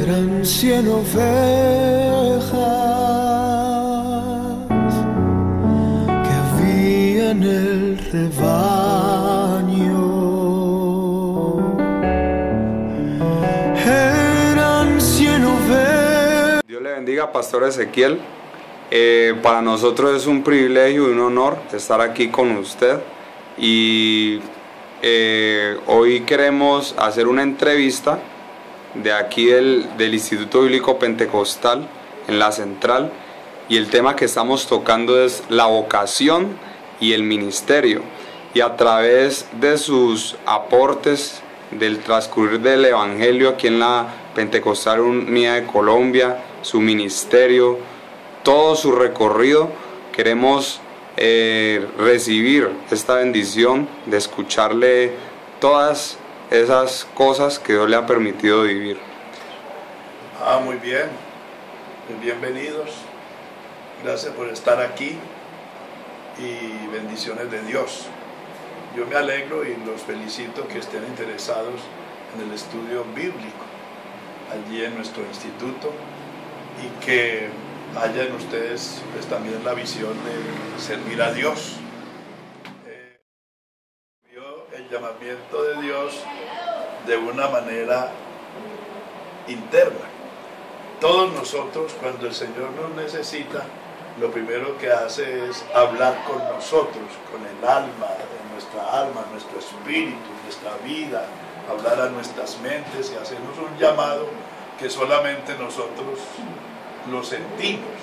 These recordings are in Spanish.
Eran 100 ovejas que había en el rebaño. Eran 100 ovejas. Dios le bendiga, Pastor Ezequiel. Para nosotros es un privilegio y un honor estar aquí con usted. Y hoy queremos hacer una entrevista de aquí del Instituto Bíblico Pentecostal en la Central, y el tema que estamos tocando es la vocación y el ministerio, y a través de sus aportes del transcurrir del Evangelio aquí en la Pentecostal Unida de Colombia, su ministerio, todo su recorrido, queremos recibir esta bendición de escucharle todas esas cosas que Dios le ha permitido vivir. Muy bien, bienvenidos, gracias por estar aquí y bendiciones de Dios. Yo me alegro y los felicito que estén interesados en el estudio bíblico allí en nuestro instituto, y que haya en ustedes pues también la visión de servir a Dios. El llamamiento de Dios de una manera interna. Todos nosotros, cuando el Señor nos necesita, lo primero que hace es hablar con nosotros, con el alma, nuestro espíritu, nuestra vida, hablar a nuestras mentes y hacernos un llamado que solamente nosotros lo sentimos.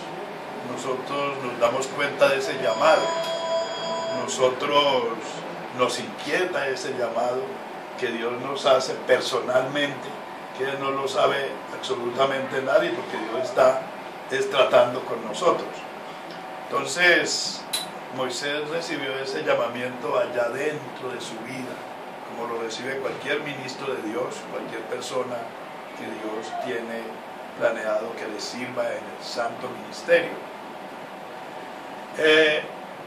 Nosotros nos damos cuenta de ese llamado. Nosotros nos inquieta ese llamado que Dios nos hace personalmente, que no lo sabe absolutamente nadie, porque Dios está tratando con nosotros. Entonces, Moisés recibió ese llamamiento allá dentro de su vida, como lo recibe cualquier ministro de Dios, cualquier persona que Dios tiene planeado que le sirva en el santo ministerio.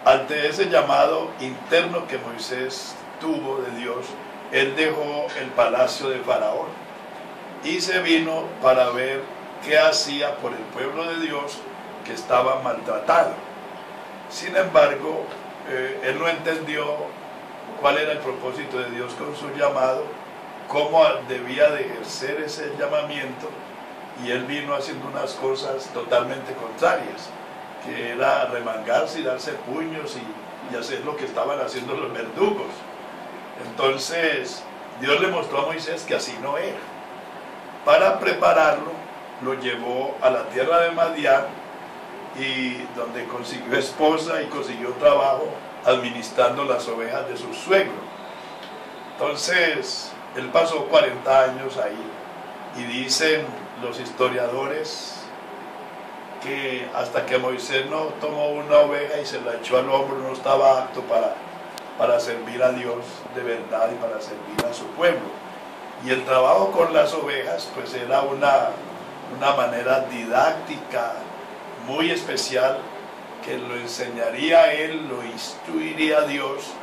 Ante ese llamado interno que Moisés tuvo de Dios, él dejó el palacio de Faraón y se vino para ver qué hacía por el pueblo de Dios que estaba maltratado. Sin embargo, él no entendió cuál era el propósito de Dios con su llamado, cómo debía de ejercer ese llamamiento, y él vino haciendo unas cosas totalmente contrarias, que era remangarse y darse puños y hacer lo que estaban haciendo los verdugos. Entonces Dios le mostró a Moisés que así no era. Para prepararlo, lo llevó a la tierra de Madián, y donde consiguió esposa y consiguió trabajo administrando las ovejas de su suegro. Entonces él pasó 40 años ahí, y dicen los historiadores que hasta que Moisés no tomó una oveja y se la echó al hombro, no estaba apto para servir a Dios de verdad y para servir a su pueblo. Y el trabajo con las ovejas pues era una manera didáctica muy especial, que lo enseñaría a él, lo instruiría a Dios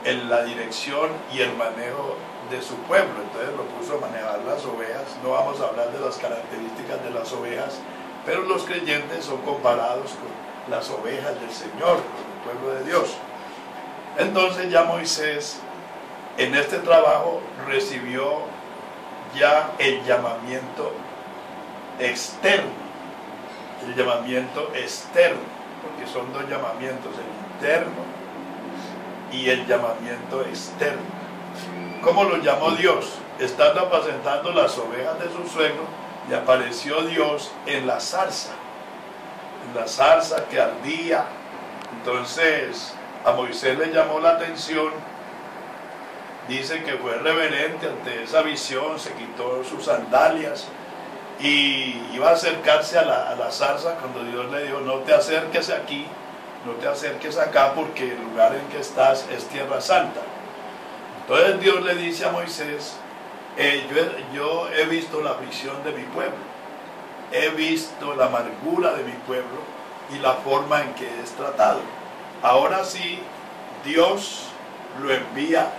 en la dirección y el manejo de su pueblo. Entonces lo puso a manejar las ovejas. No vamos a hablar de las características de las ovejas, pero los creyentes son comparados con las ovejas del Señor, con el pueblo de Dios. Entonces ya Moisés en este trabajo recibió ya el llamamiento externo, porque son dos llamamientos, el interno y el llamamiento externo. ¿Cómo lo llamó Dios? Estando apacentando las ovejas de su suegro, le apareció Dios en la zarza que ardía. Entonces a Moisés le llamó la atención, dice que fue reverente ante esa visión, se quitó sus sandalias y iba a acercarse a la zarza, cuando Dios le dijo: no te acerques aquí, no te acerques acá, porque el lugar en que estás es tierra santa. Entonces Dios le dice a Moisés: yo he visto la aflicción de mi pueblo, he visto la amargura de mi pueblo y la forma en que es tratado. Ahora sí, Dios lo envía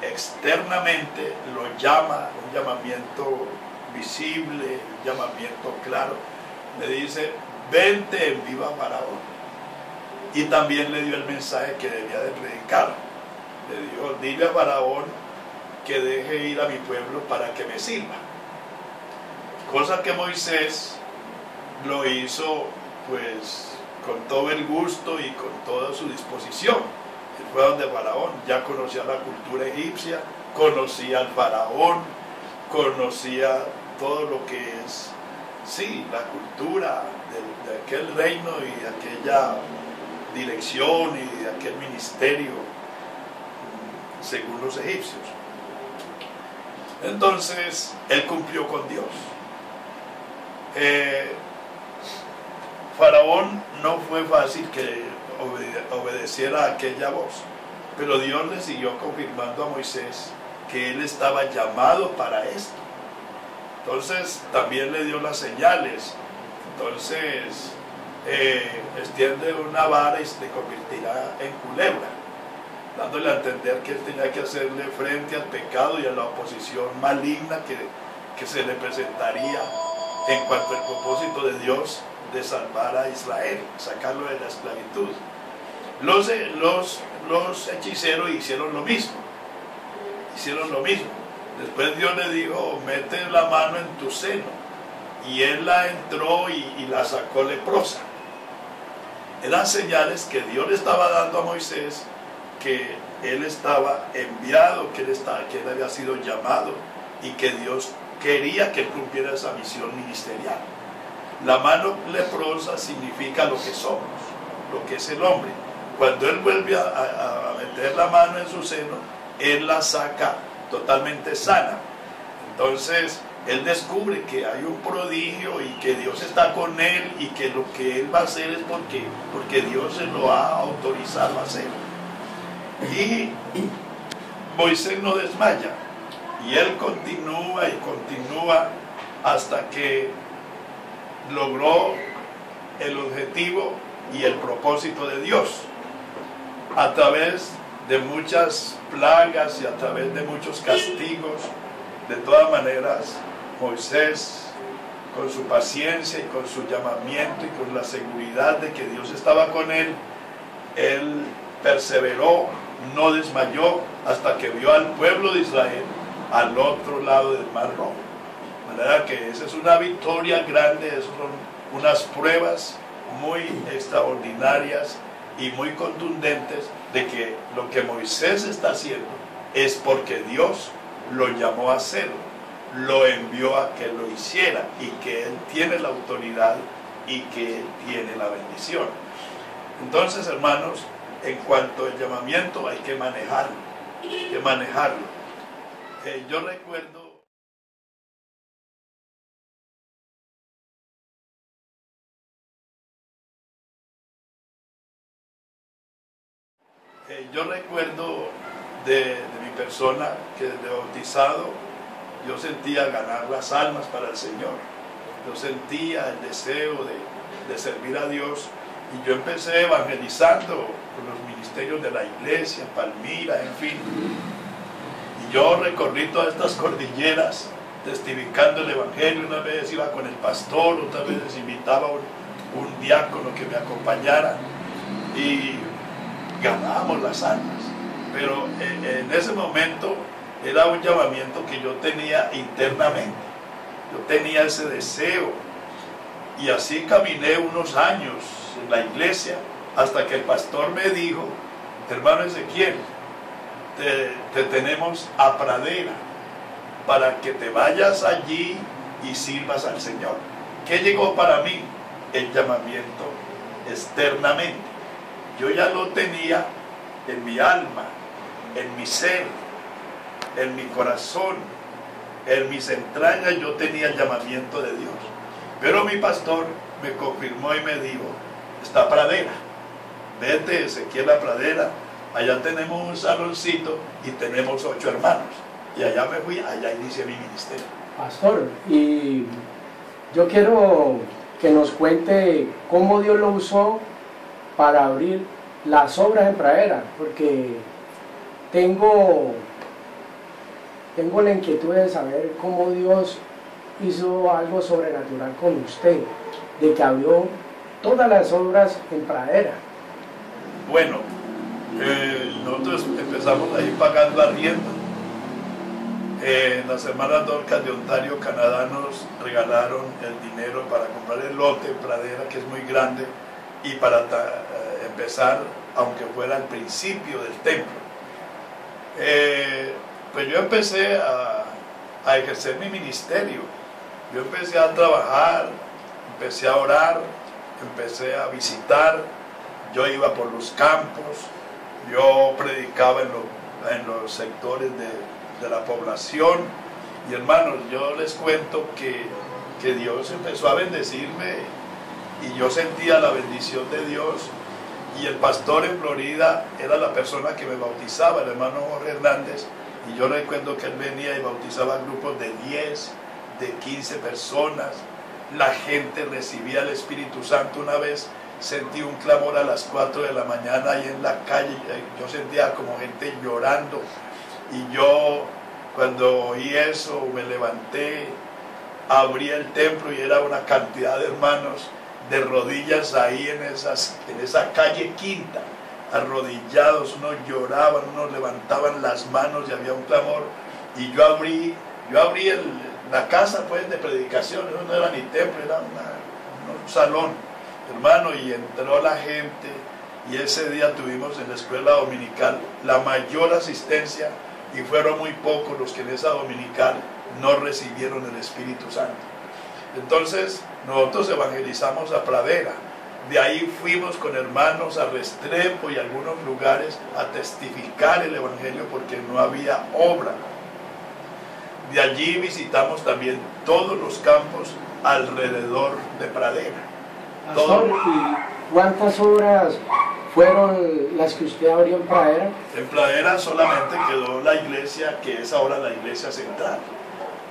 externamente, lo llama, un llamamiento visible, un llamamiento claro. Le dice, vente en viva Faraón. Y también le dio el mensaje que debía de predicar. Le dijo, dile a Faraón que deje ir a mi pueblo para que me sirva. Cosa que Moisés lo hizo pues con todo el gusto y con toda su disposición. Él fue donde Faraón, ya conocía la cultura egipcia, conocía al Faraón, conocía todo lo que es, sí, la cultura de aquel reino y de aquella dirección y de aquel ministerio según los egipcios. Entonces, él cumplió con Dios. Faraón no fue fácil que obedeciera a aquella voz, pero Dios le siguió confirmando a Moisés que él estaba llamado para esto. Entonces también le dio las señales. Entonces extiende una vara y se convertirá en culebra, dándole a entender que él tenía que hacerle frente al pecado y a la oposición maligna que se le presentaría en cuanto al propósito de Dios de salvar a Israel, sacarlo de la esclavitud. Los hechiceros hicieron lo mismo. Después Dios le dijo, mete la mano en tu seno. Y él la entró y la sacó leprosa. Eran señales que Dios le estaba dando a Moisés, que él estaba enviado, que él había sido llamado y que Dios quería que él cumpliera esa misión ministerial. La mano leprosa significa lo que somos, lo que es el hombre. Cuando él vuelve a meter la mano en su seno, él la saca totalmente sana. Entonces él descubre que hay un prodigio y que Dios está con él y que lo que él va a hacer es porque Dios se lo ha autorizado a hacer. Y Moisés no desmaya y él continúa y continúa hasta que logró el objetivo y el propósito de Dios. A través de muchas plagas y a través de muchos castigos, de todas maneras, Moisés, con su paciencia y con su llamamiento y con la seguridad de que Dios estaba con él perseveró, no desmayó, hasta que vio al pueblo de Israel al otro lado del Mar Rojo. De manera que esa es una victoria grande, esas son unas pruebas muy extraordinarias y muy contundentes de que lo que Moisés está haciendo es porque Dios lo llamó a hacerlo, lo envió a que lo hiciera y que él tiene la autoridad y que él tiene la bendición. Entonces, hermanos, en cuanto al llamamiento hay que manejarlo, yo recuerdo de mi persona que desde bautizado yo sentía ganar las almas para el Señor. Yo sentía el deseo de servir a Dios y yo empecé evangelizando con los ministerios de la iglesia, en Palmira, en fin. Y yo recorrí todas estas cordilleras testificando el evangelio. Una vez iba con el pastor, otras veces invitaba a un diácono que me acompañara y ganábamos las almas. Pero en ese momento era un llamamiento que yo tenía internamente. Yo tenía ese deseo y así caminé unos años en la iglesia hasta que el pastor me dijo: hermano Ezequiel, te tenemos a Pradera para que te vayas allí y sirvas al Señor. ¿Qué llegó para mí? El llamamiento externamente. Yo ya lo tenía en mi alma, en mi ser, en mi corazón, en mis entrañas. Yo tenía el llamamiento de Dios. Pero mi pastor me confirmó y me dijo: está Pradera, vete Ezequiel a Pradera, allá tenemos un saloncito y tenemos 8 hermanos. Y allá me fui, allá inicié mi ministerio. Pastor, y yo quiero que nos cuente cómo Dios lo usó para abrir las obras en Pradera, porque tengo la inquietud de saber cómo Dios hizo algo sobrenatural con usted, de que abrió todas las obras en Pradera. Bueno, nosotros empezamos ahí pagando arriendo. Las hermanas Dorcas de Ontario, Canadá, nos regalaron el dinero para comprar el lote en Pradera, que es muy grande, y para empezar, aunque fuera el principio del templo. Pues yo empecé a ejercer mi ministerio. Yo empecé a trabajar, empecé a orar, empecé a visitar. Yo iba por los campos, yo predicaba en los sectores de la población. Y hermanos, yo les cuento que Dios empezó a bendecirme y yo sentía la bendición de Dios. Y el pastor en Florida era la persona que me bautizaba, el hermano Jorge Hernández. Y yo recuerdo que él venía y bautizaba grupos de 10, de 15 personas. La gente recibía el Espíritu Santo. Una vez sentí un clamor a las 4 de la mañana ahí en la calle. Yo sentía como gente llorando. Y yo, cuando oí eso, me levanté, abrí el templo y era una cantidad de hermanos de rodillas ahí en esa calle Quinta, arrodillados. Unos lloraban, unos levantaban las manos y había un clamor. Y yo abrí la casa pues de predicación. Eso no era ni templo, era un salón, hermano, y entró la gente. Y ese día tuvimos en la escuela dominical la mayor asistencia, y fueron muy pocos los que en esa dominical no recibieron el Espíritu Santo. Entonces nosotros evangelizamos a Pradera. De ahí fuimos con hermanos a Restrepo y algunos lugares a testificar el Evangelio porque no había obra. De allí visitamos también todos los campos alrededor de Pradera. Pastor, ¿y cuántas obras fueron las que usted abrió en Pradera? En Pradera solamente quedó la iglesia, que es ahora la iglesia central.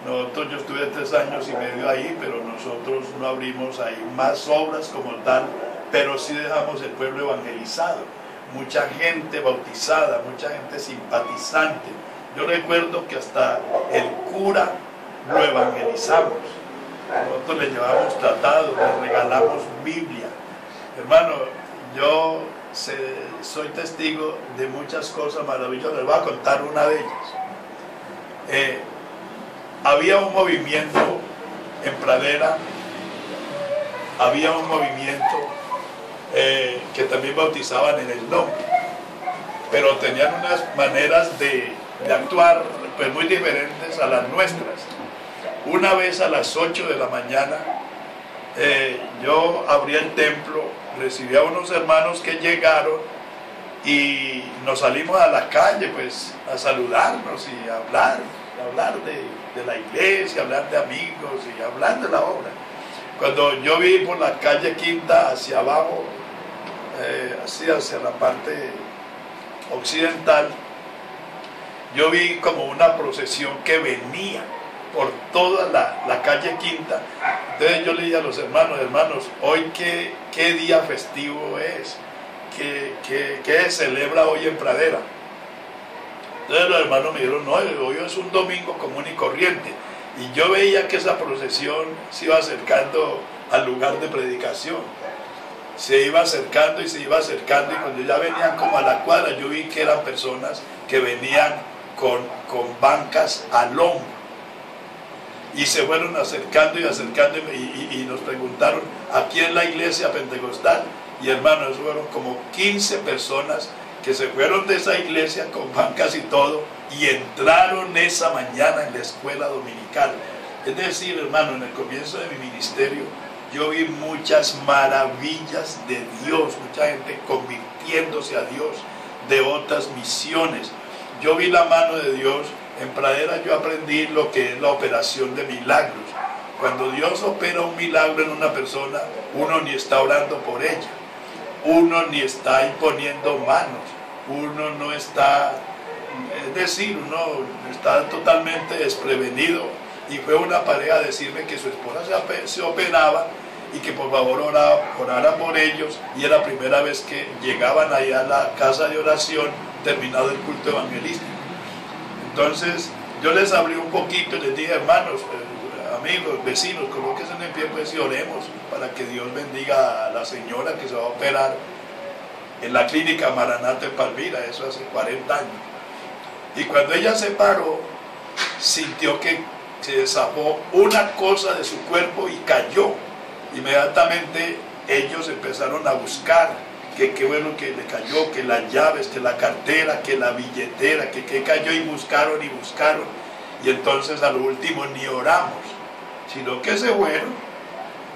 Nosotros, yo estuve 3 años y medio ahí, pero nosotros no abrimos ahí más obras como tal, pero sí dejamos el pueblo evangelizado, mucha gente bautizada, mucha gente simpatizante. Yo recuerdo que hasta el cura lo evangelizamos. Nosotros le llevamos tratados, le regalamos Biblia. Hermano, yo soy testigo de muchas cosas maravillosas. Les voy a contar una de ellas. Había un movimiento en Pradera, había un movimiento que también bautizaban en el nombre, pero tenían unas maneras de actuar pues muy diferentes a las nuestras. Una vez a las 8 de la mañana yo abrí el templo, recibí a unos hermanos que llegaron y nos salimos a la calle pues a saludarnos y a hablar de la iglesia, hablar de amigos y hablar de la obra. Cuando yo vi por la calle Quinta hacia abajo, así hacia la parte occidental, yo vi como una procesión que venía por toda la calle Quinta. Entonces yo le dije a los hermanos, hoy qué día festivo es, ¿qué se celebra hoy en Pradera? Entonces los hermanos me dijeron, no, hoy es un domingo común y corriente. Y yo veía que esa procesión se iba acercando al lugar de predicación. Se iba acercando y se iba acercando, y cuando ya venían como a la cuadra, yo vi que eran personas que venían con bancas al hombro. Y se fueron acercando y acercando y nos preguntaron, ¿aquí en la iglesia pentecostal? Y hermanos, fueron como 15 personas que se fueron de esa iglesia con bancas y todo y entraron esa mañana en la escuela dominical. Es decir, hermano, en el comienzo de mi ministerio yo vi muchas maravillas de Dios, mucha gente convirtiéndose a Dios de otras misiones. Yo vi la mano de Dios. En Pradera yo aprendí lo que es la operación de milagros. Cuando Dios opera un milagro en una persona, uno ni está orando por ella, uno ni está imponiendo manos, uno no está, es decir, uno está totalmente desprevenido. Y fue una pareja a decirme que su esposa se operaba y que por favor orara por ellos, y era la primera vez que llegaban allá a la casa de oración terminado el culto evangelístico. Entonces yo les abrí un poquito y les dije, hermanos, a amigos, vecinos, colóquense en pie pues y oremos para que Dios bendiga a la señora que se va a operar en la clínica Maranata en Palmira, eso hace 40 años. Y cuando ella se paró, sintió que se desahogó una cosa de su cuerpo y cayó. Inmediatamente ellos empezaron a buscar que qué bueno que le cayó, que las llaves, que la cartera, que la billetera, que cayó, y buscaron y buscaron. Y entonces a lo último ni oramos, sino que se fueron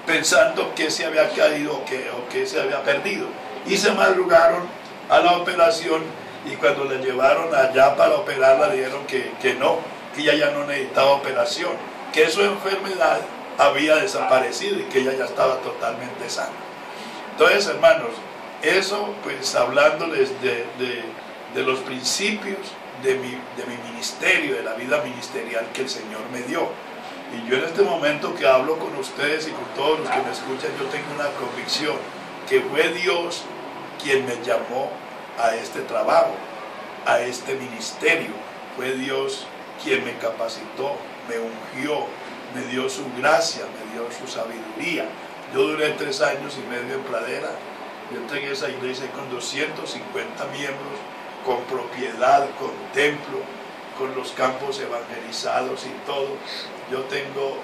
pensando que se había caído o que se había perdido. Y se madrugaron a la operación, y cuando la llevaron allá para operarla dijeron que no, que ella ya no necesitaba operación, que su enfermedad había desaparecido y que ella ya estaba totalmente sana. Entonces, hermanos, eso pues hablándoles de los principios de mi ministerio, de la vida ministerial que el Señor me dio. Y yo en este momento que hablo con ustedes y con todos los que me escuchan, yo tengo una convicción que fue Dios quien me llamó a este trabajo, a este ministerio. Fue Dios quien me capacitó, me ungió, me dio su gracia, me dio su sabiduría. Yo duré 3 años y medio en Pradera. Yo entregué esa iglesia con 250 miembros, con propiedad, con templo, con los campos evangelizados y todo. Yo tengo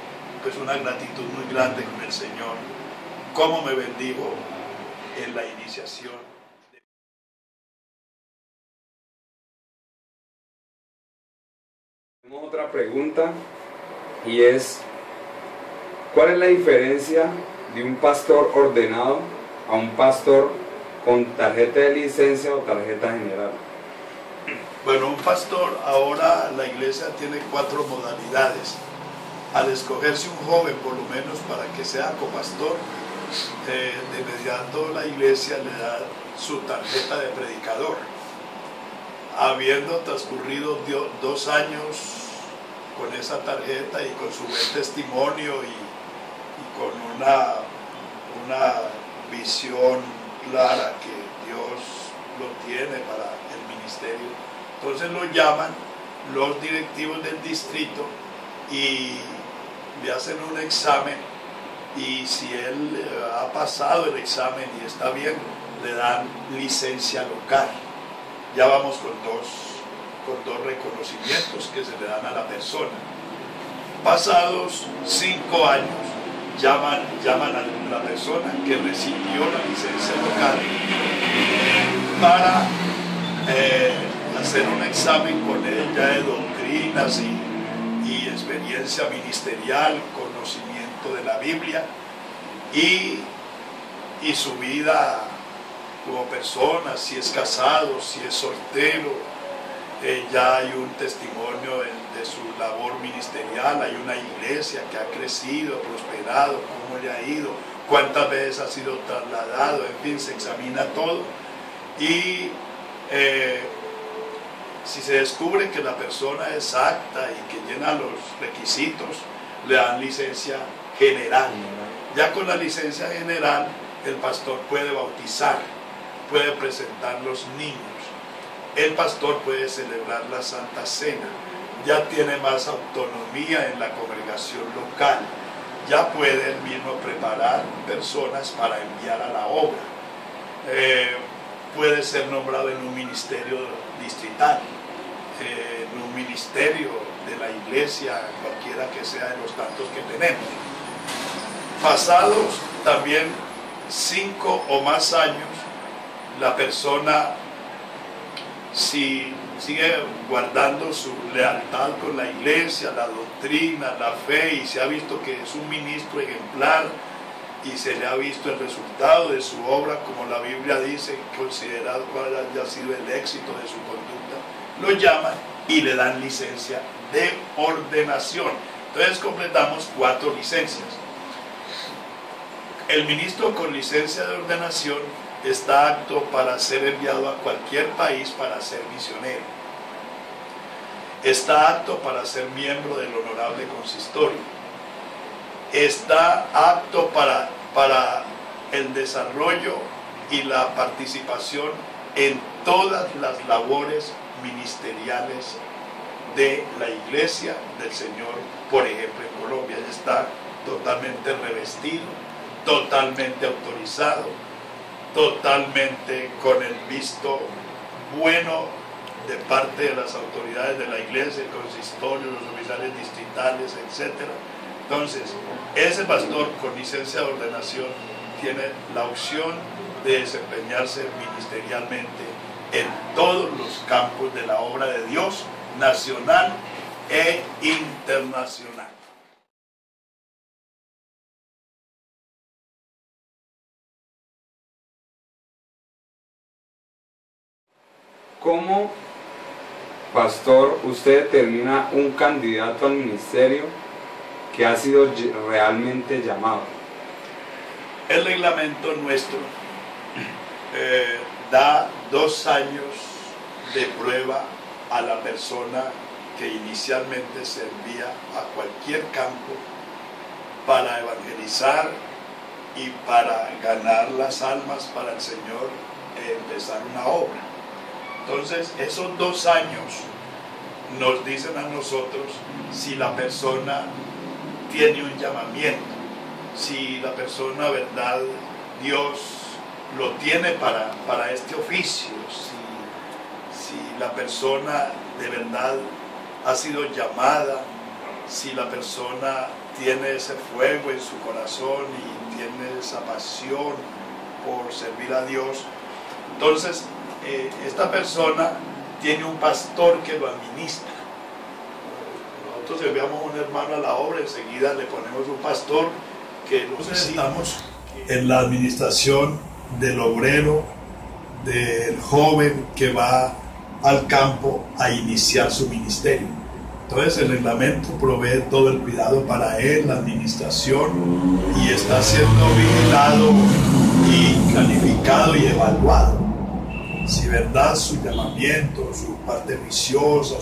pues una gratitud muy grande con el Señor. Cómo me bendijo en la iniciación. Tenemos otra pregunta, y es: ¿cuál es la diferencia de un pastor ordenado a un pastor con tarjeta de licencia o tarjeta general? Bueno, un pastor, ahora la iglesia tiene 4 modalidades. Al escogerse un joven, por lo menos para que sea copastor, de inmediato la iglesia le da su tarjeta de predicador. Habiendo transcurrido 2 años con esa tarjeta y con su buen testimonio y con una visión clara que Dios lo tiene para el ministerio, entonces lo llaman los directivos del distrito y le hacen un examen, y si él ha pasado el examen y está bien, le dan licencia local. Ya vamos con dos reconocimientos que se le dan a la persona. Pasados 5 años, llaman a la persona que recibió la licencia local para hacer un examen con él ya de doctrinas y experiencia ministerial, conocimiento de la Biblia y su vida como persona, si es casado, si es soltero. Ya hay un testimonio de su labor ministerial, hay una iglesia que ha crecido, prosperado, cómo le ha ido, cuántas veces ha sido trasladado, en fin, se examina todo. Y si se descubre que la persona es apta y que llena los requisitos, le dan licencia general. Ya con la licencia general, el pastor puede bautizar, puede presentar los niños, el pastor puede celebrar la Santa Cena, ya tiene más autonomía en la congregación local, ya puede él mismo preparar personas para enviar a la obra, puede ser nombrado en un ministerio distrital, en un ministerio de la iglesia, cualquiera que sea de los tantos que tenemos. Pasados también 5 o más años, la persona, si sigue guardando su lealtad con la iglesia, la doctrina, la fe, y se ha visto que es un ministro ejemplar y se le ha visto el resultado de su obra, como la Biblia dice, considerado cuál haya sido el éxito de su conducta, lo llaman y le dan licencia de ordenación. Entonces completamos 4 licencias. El ministro con licencia de ordenación está apto para ser enviado a cualquier país para ser misionero. Está apto para ser miembro del honorable consistorio. Está apto para el desarrollo y la participación en todas las labores ministeriales de la iglesia del Señor, por ejemplo en Colombia. Ya está totalmente revestido, totalmente autorizado, totalmente con el visto bueno de parte de las autoridades de la iglesia, el consistorio, los oficiales distritales, etc. Entonces, ese pastor con licencia de ordenación tiene la opción de desempeñarse ministerialmente en todos los campos de la obra de Dios, nacional e internacional. ¿Cómo, pastor, usted determina un candidato al ministerio que ha sido realmente llamado? El reglamento nuestro da 2 años de prueba a la persona que inicialmente servía a cualquier campo para evangelizar y para ganar las almas para el Señor e empezar una obra. Entonces, esos 2 años nos dicen a nosotros si la persona tiene un llamamiento, si la persona, verdad, Dios lo tiene para este oficio, si la persona de verdad ha sido llamada, si la persona tiene ese fuego en su corazón y tiene esa pasión por servir a Dios. Entonces, esta persona tiene un pastor que lo administra. Nosotros enviamos a un hermano a la obra, enseguida le ponemos un pastor que nosotros estamos en la administración del obrero, del joven que va al campo a iniciar su ministerio. Entonces el reglamento provee todo el cuidado para él, la administración, y está siendo vigilado y calificado y evaluado. Si verdad su llamamiento, su parte viciosa,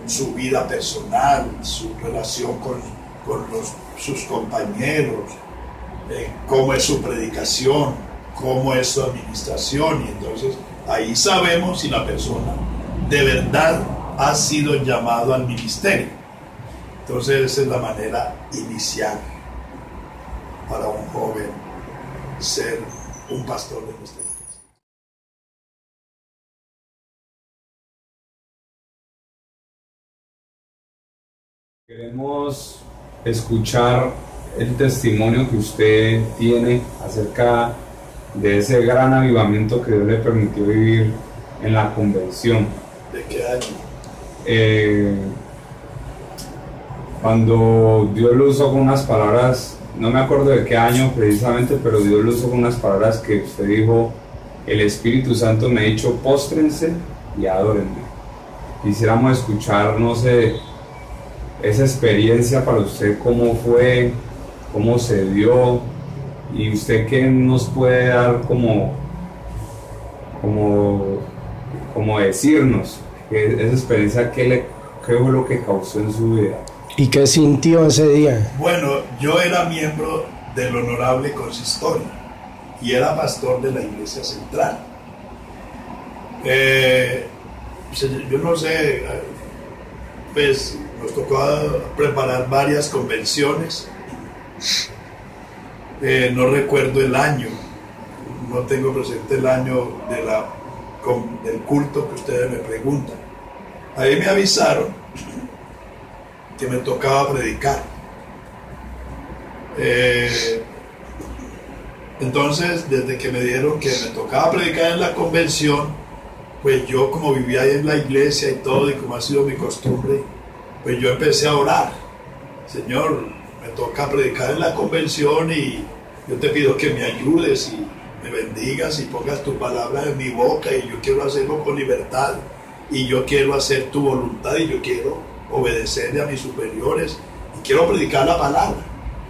su vida personal, su relación con sus compañeros, cómo es su predicación, cómo es su administración, y entonces ahí sabemos si la persona de verdad ha sido llamado al ministerio. Entonces esa es la manera inicial para un joven ser un pastor de nuestra iglesia. Queremos escuchar el testimonio que usted tiene acerca de ese gran avivamiento que Dios le permitió vivir en la convención. ¿De qué año? Cuando Dios lo usó con unas palabras, no me acuerdo de qué año precisamente, pero Dios lo usó con unas palabras que usted dijo: el Espíritu Santo me ha dicho, póstrense y adórenme. Quisiéramos escuchar, no sé, esa experiencia para usted, cómo fue, cómo se dio, y usted qué nos puede dar como decirnos esa experiencia, qué fue lo que causó en su vida. ¿Y qué sintió ese día? Bueno, yo era miembro del Honorable Consistorio y era pastor de la Iglesia Central. Yo no sé, pues nos tocó preparar varias convenciones. No recuerdo el año, no tengo presente el año del culto que ustedes me preguntan. Ahí me avisaron que me tocaba predicar. Entonces, desde que me dijeron que me tocaba predicar en la convención, pues yo, como vivía ahí en la iglesia y todo, y como ha sido mi costumbre, pues yo empecé a orar. Señor, me toca predicar en la convención y yo te pido que me ayudes y me bendigas y pongas tu palabra en mi boca, y yo quiero hacerlo con libertad, y yo quiero hacer tu voluntad, y yo quiero obedecerle a mis superiores y quiero predicar la palabra.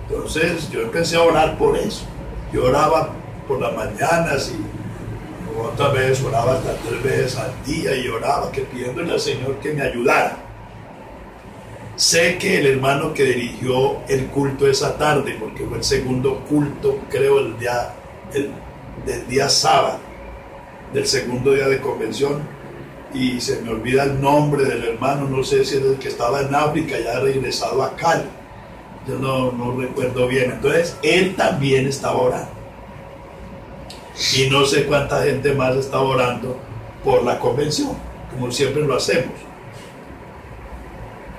Entonces yo empecé a orar por eso. Yo oraba por las mañanas y otra vez oraba hasta 3 veces al día, y oraba pidiéndole al Señor que me ayudara. Sé que el hermano que dirigió el culto esa tarde, porque fue el segundo culto, creo, del día sábado, del segundo día de convención, y se me olvida el nombre del hermano, no sé si es el que estaba en África, ya ha regresado a Cali, yo no recuerdo bien. Entonces él también estaba orando, y no sé cuánta gente más estaba orando por la convención, como siempre lo hacemos.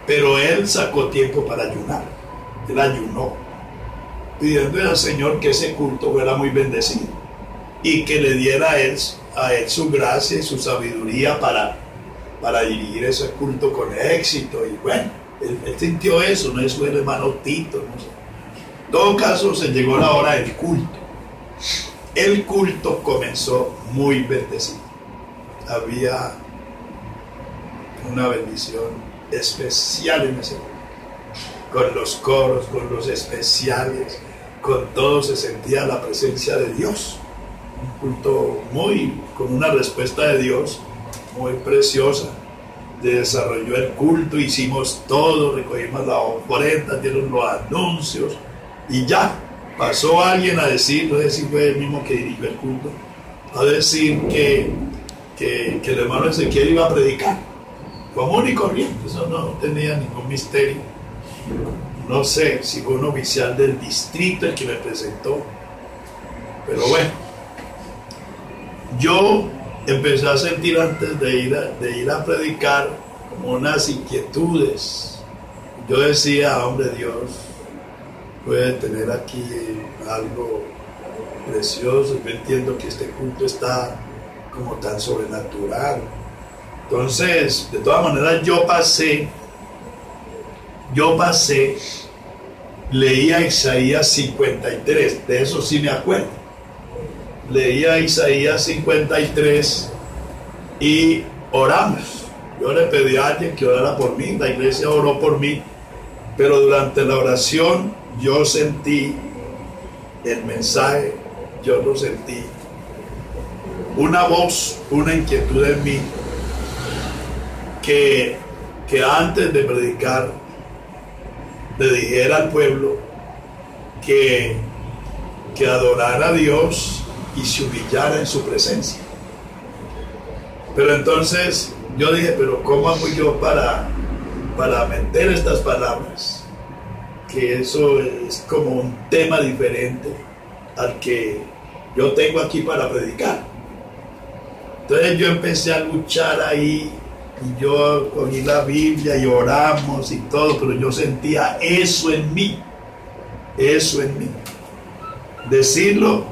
Pero él sacó tiempo para ayunar, él ayunó, pidiendo al Señor que ese culto fuera muy bendecido y que le diera a él su gracia y su sabiduría para dirigir ese culto con éxito. Y bueno, él sintió eso, no es su hermano Tito, no sé. En todo caso, se llegó la hora del culto. El culto comenzó muy bendecido. Había una bendición especial en ese culto, con los coros, con los especiales, con todo se sentía la presencia de Dios. Un culto con una respuesta de Dios muy preciosa. Desarrolló el culto, hicimos todo, recogimos la ofrenda, dieron los anuncios y ya pasó alguien a decir, no sé si fue el mismo que dirigió el culto, a decir que el hermano Ezequiel iba a predicar común y corriente, eso no tenía ningún misterio. No sé si fue un oficial del distrito el que me presentó, pero bueno, yo empecé a sentir antes de ir a predicar como unas inquietudes. Yo decía, hombre, Dios puede tener aquí algo precioso. Yo entiendo que este culto está como tan sobrenatural. Entonces, de todas maneras, yo pasé, leía Isaías 53, de eso sí me acuerdo. Leía Isaías 53 y oramos. Yo le pedí a alguien que orara por mí, la iglesia oró por mí, pero durante la oración yo sentí el mensaje, yo lo sentí. Una voz, una inquietud en mí, que antes de predicar le dijera al pueblo que adorara a Dios y se humillara en su presencia. Pero entonces yo dije, pero ¿cómo hago yo para meter estas palabras? Que eso es como un tema diferente al que yo tengo aquí para predicar. Entonces yo empecé a luchar ahí, y yo cogí la Biblia y oramos y todo, pero yo sentía eso en mí. Decirlo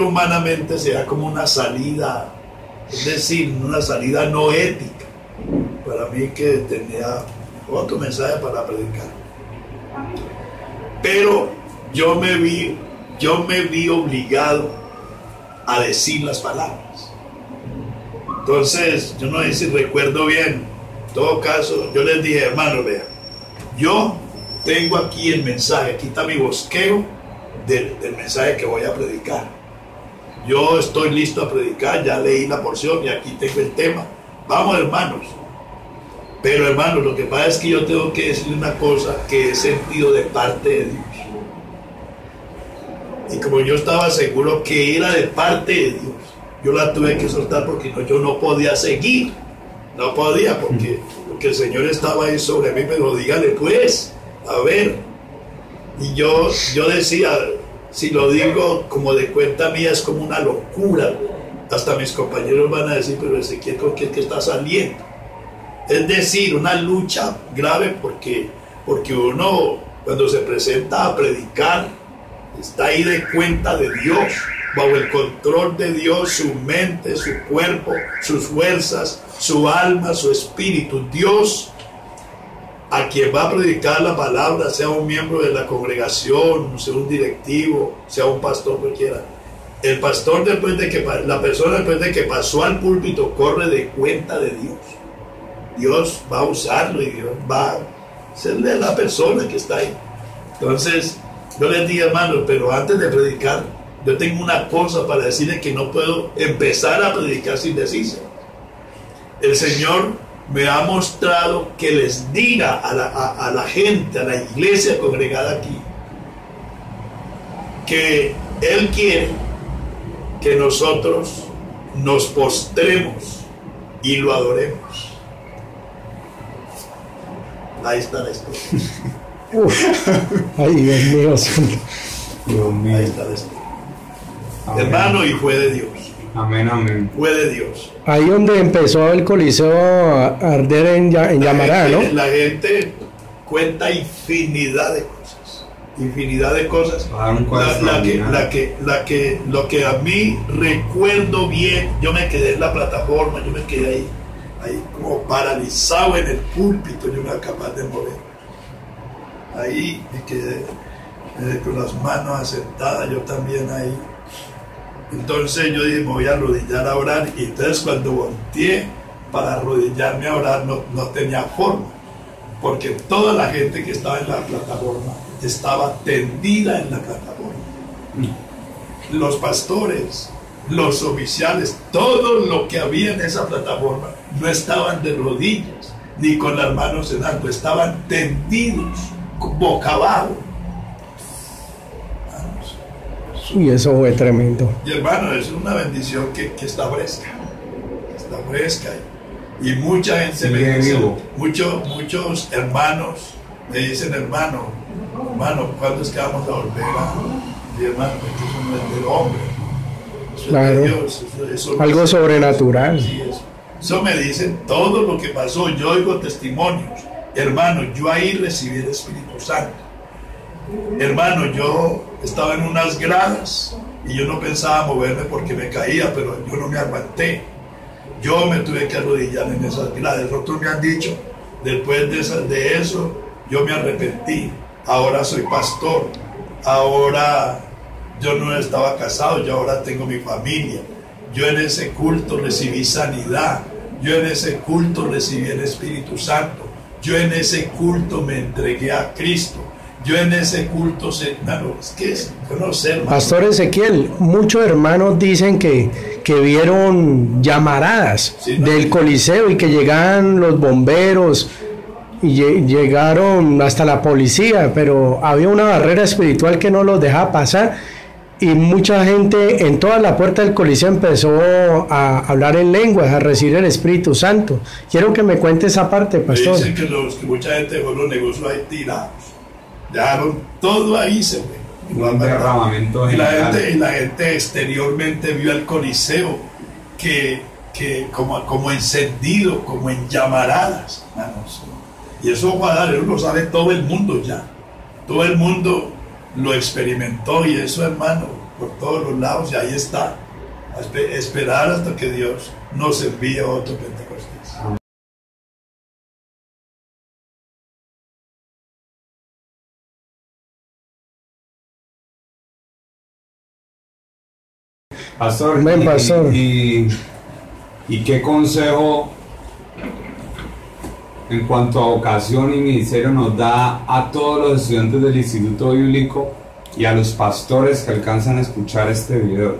humanamente será como una salida, es decir, una salida no ética para mí, que tenía otro mensaje para predicar. Pero yo me vi obligado a decir las palabras. Entonces, yo no sé si recuerdo bien, en todo caso, yo les dije, hermano, vean, yo tengo aquí el mensaje, aquí está mi bosquejo del mensaje que voy a predicar. Yo estoy listo a predicar, ya leí la porción y aquí tengo el tema. Vamos, hermanos. Pero, hermanos, lo que pasa es que yo tengo que decir una cosa que he sentido de parte de Dios. Y como yo estaba seguro que era de parte de Dios, yo la tuve que soltar porque yo no podía seguir. No podía porque el Señor estaba ahí sobre mí, pero dígale pues, a ver. Y yo decía, si lo digo como de cuenta mía es como una locura. Hasta mis compañeros van a decir, pero Ezequiel, ¿con qué es que está saliendo? Es decir, una lucha grave porque uno cuando se presenta a predicar está ahí de cuenta de Dios, bajo el control de Dios, su mente, su cuerpo, sus fuerzas, su alma, su espíritu. Dios, a quien va a predicar la palabra, sea un miembro de la congregación, sea un directivo, sea un pastor, cualquiera. El pastor, la persona después de que pasó al púlpito, corre de cuenta de Dios. Dios va a usarlo y Dios va a serle la persona que está ahí. Entonces, yo les dije, hermano, pero antes de predicar, yo tengo una cosa para decirles que no puedo empezar a predicar sin decirse. El Señor me ha mostrado que les diga a la gente, a la iglesia congregada aquí, que Él quiere que nosotros nos postremos y lo adoremos. Ahí está la historia. Ay, Dios mío, santo. Dios mío. Ahí está la historia. Amén. Hermano, y fue de Dios. Amén, amén. Fue de Dios. Ahí donde empezó el Coliseo a arder en llamarada, ¿no? La gente cuenta infinidad de cosas. Infinidad de cosas. Lo que a mí recuerdo bien, yo me quedé en la plataforma, yo me quedé ahí como paralizado en el púlpito, yo no era capaz de mover. Ahí me quedé con las manos asentadas, yo también ahí. Entonces yo dije, me voy a arrodillar a orar, y entonces cuando volteé para arrodillarme a orar no tenía forma, porque toda la gente que estaba en la plataforma estaba tendida en la plataforma. Los pastores, los oficiales, todo lo que había en esa plataforma no estaban de rodillas ni con las manos en alto, estaban tendidos boca abajo. Y eso fue tremendo. Y hermano, es una bendición que está fresca, y mucha gente me dice, muchos hermanos me dicen, hermano, ¿cuándo es que vamos a volver a? Y hermano, eso no es del hombre, eso claro, es de Dios, eso algo sobrenatural. Sí, eso me dicen todo lo que pasó. Yo oigo testimonios, hermano, yo ahí recibí el Espíritu Santo. Hermano, yo estaba en unas gradas y yo no pensaba moverme porque me caía, pero yo no me aguanté. Yo me tuve que arrodillar en esas gradas. Otros me han dicho, después de eso, yo me arrepentí. Ahora soy pastor. Ahora yo no estaba casado, yo ahora tengo mi familia. Yo en ese culto recibí sanidad. Yo en ese culto recibí el Espíritu Santo. Yo en ese culto me entregué a Cristo. Yo en ese culto, Pastor Ezequiel, muchos hermanos dicen que vieron llamaradas del Coliseo y que llegaban los bomberos y llegaron hasta la policía, pero había una barrera espiritual que no los dejaba pasar, y mucha gente en toda la puerta del Coliseo empezó a hablar en lenguas, a recibir el Espíritu Santo. Quiero que me cuente esa parte, pastor. Dicen que mucha gente dejó los negocios ahí tirados. Dejaron todo ahí, se ve. Un derramamiento y la gente exteriormente vio al Coliseo que como encendido, como en llamaradas, hermanos. Y eso lo sabe todo el mundo ya. Todo el mundo lo experimentó, y eso, hermano, por todos los lados, y ahí está. Esperar hasta que Dios nos envíe otro Pentecostés. Pastor, Buen pastor. ¿Y qué consejo en cuanto a vocación y ministerio nos da a todos los estudiantes del Instituto Bíblico y a los pastores que alcanzan a escuchar este video?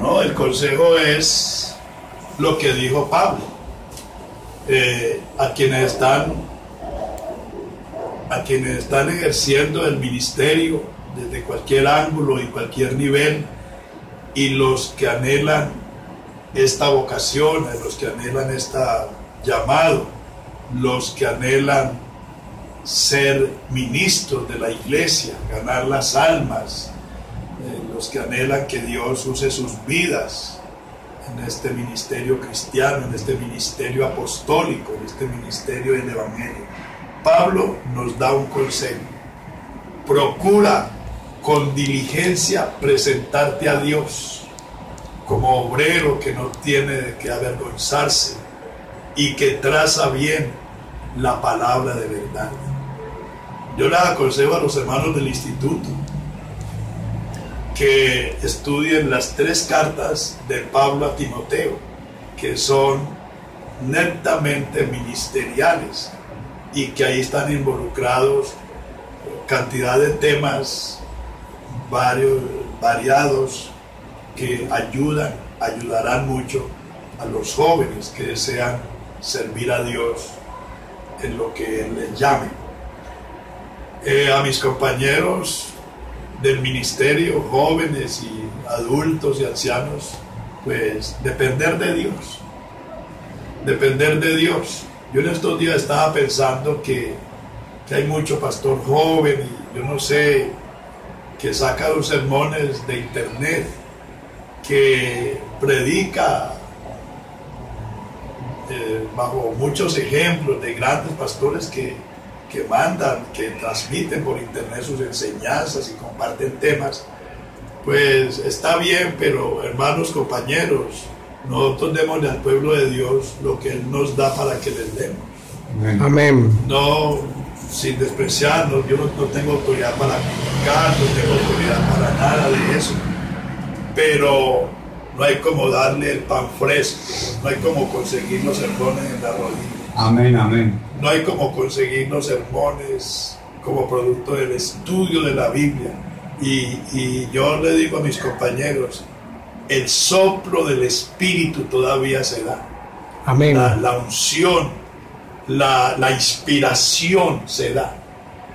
No, el consejo es lo que dijo Pablo. A quienes están ejerciendo el ministerio desde cualquier ángulo y cualquier nivel, y los que anhelan esta vocación, los que anhelan este llamado, los que anhelan ser ministros de la iglesia, ganar las almas, los que anhelan que Dios use sus vidas en este ministerio cristiano, en este ministerio apostólico, en este ministerio del Evangelio. Pablo nos da un consejo: procura con diligencia presentarte a Dios como obrero que no tiene de qué avergonzarse y que traza bien la palabra de verdad. Yo les aconsejo a los hermanos del instituto que estudien las 3 cartas de Pablo a Timoteo, que son netamente ministeriales, y que ahí están involucrados cantidad de temas variados que ayudarán mucho a los jóvenes que desean servir a Dios en lo que Él les llame. A mis compañeros del ministerio, jóvenes y adultos y ancianos, pues depender de Dios. Depender de Dios. Yo en estos días estaba pensando que hay mucho pastor joven y yo no sé, que saca los sermones de internet, que predica bajo muchos ejemplos de grandes pastores que mandan, que transmiten por internet sus enseñanzas y comparten temas. Pues está bien, pero hermanos, compañeros, nosotros démosle al pueblo de Dios lo que Él nos da para que les demos. Amén. No, sin despreciarnos, yo no tengo autoridad para criticar, no tengo autoridad para nada de eso, pero no hay como darle el pan fresco, no hay como conseguir los sermones en la rodilla. Amén, amén. No hay como conseguir los sermones como producto del estudio de la Biblia. Y yo le digo a mis compañeros, el soplo del Espíritu todavía se da. Amén. La unción, la inspiración se da.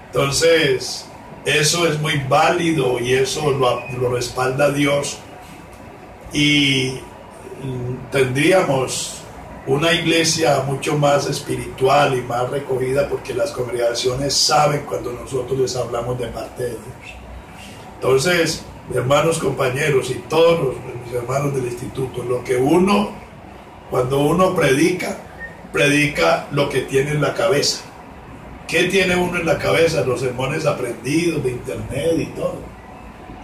Entonces, eso es muy válido y eso lo respalda Dios. Y tendríamos una iglesia mucho más espiritual y más recogida porque las congregaciones saben cuando nosotros les hablamos de parte de Dios. Entonces, hermanos, compañeros y todos los hermanos del instituto, cuando uno predica lo que tiene en la cabeza. ¿Qué tiene uno en la cabeza? Los sermones aprendidos de internet y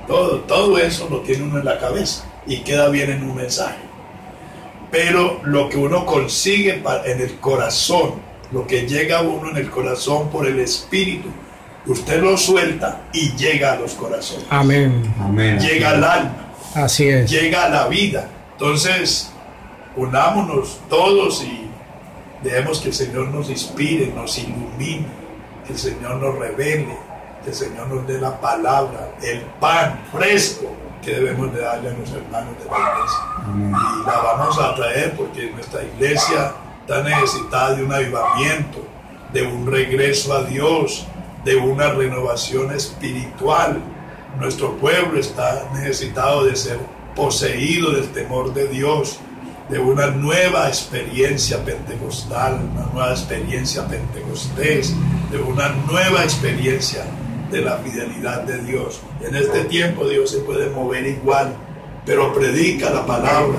todo eso lo tiene uno en la cabeza y queda bien en un mensaje. Pero lo que uno consigue en el corazón, lo que llega a uno en el corazón por el Espíritu, usted lo suelta y llega a los corazones. Amén. Amén. Llega al alma. Así es. Llega a la vida. Entonces, unámonos todos y dejemos que el Señor nos inspire, nos ilumine, que el Señor nos revele, que el Señor nos dé la palabra, el pan fresco que debemos de darle a los hermanos de la iglesia. Amén. Y la vamos a traer porque nuestra iglesia está necesitada de un avivamiento, de un regreso a Dios, de una renovación espiritual. Nuestro pueblo está necesitado de ser poseído del temor de Dios, de una nueva experiencia pentecostal, una nueva experiencia pentecostés, de una nueva experiencia de la fidelidad de Dios. En este tiempo Dios se puede mover igual, pero predica la palabra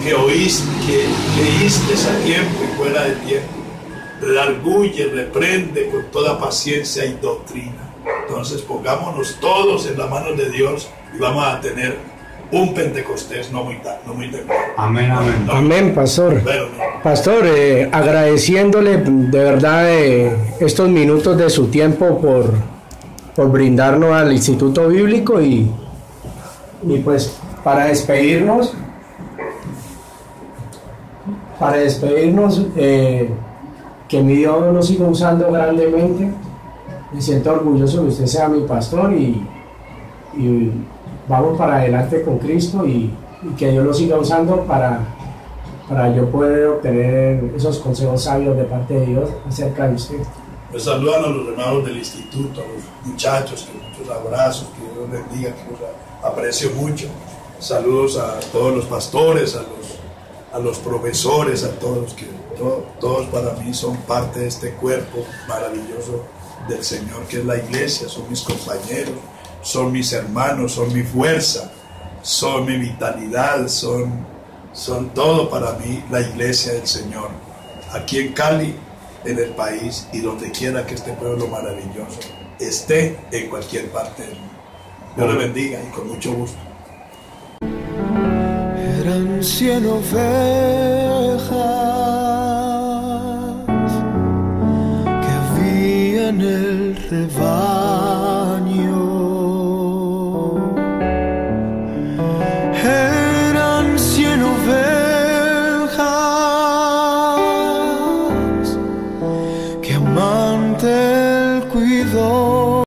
que oíste, que leíste a tiempo y fuera de tiempo. Redarguye, reprende con toda paciencia y doctrina. Entonces pongámonos todos en las manos de Dios y vamos a tener un Pentecostés no muy temprano. Amén, amén. Amén, pastor. Pero, Pastor, agradeciéndole de verdad estos minutos de su tiempo por brindarnos al Instituto Bíblico y pues para despedirnos, que mi Dios lo siga usando grandemente. Me siento orgulloso que usted sea mi pastor y vamos para adelante con Cristo y que Dios lo siga usando para yo poder obtener esos consejos sabios de parte de Dios acerca de usted. pues saludan a los hermanos del instituto, a los muchachos, que muchos abrazos, que Dios los bendiga, que los aprecio mucho. Saludos a todos los pastores, a los profesores, a todos que todos para mí son parte de este cuerpo maravilloso del Señor que es la iglesia, son mis compañeros, son mis hermanos, son mi fuerza, son mi vitalidad, son todo para mí la iglesia del Señor, aquí en Cali, en el país y donde quiera que este pueblo maravilloso esté en cualquier parte del mundo. Dios le bendiga y con mucho gusto. Eran 100 ovejas que había en el rebaño.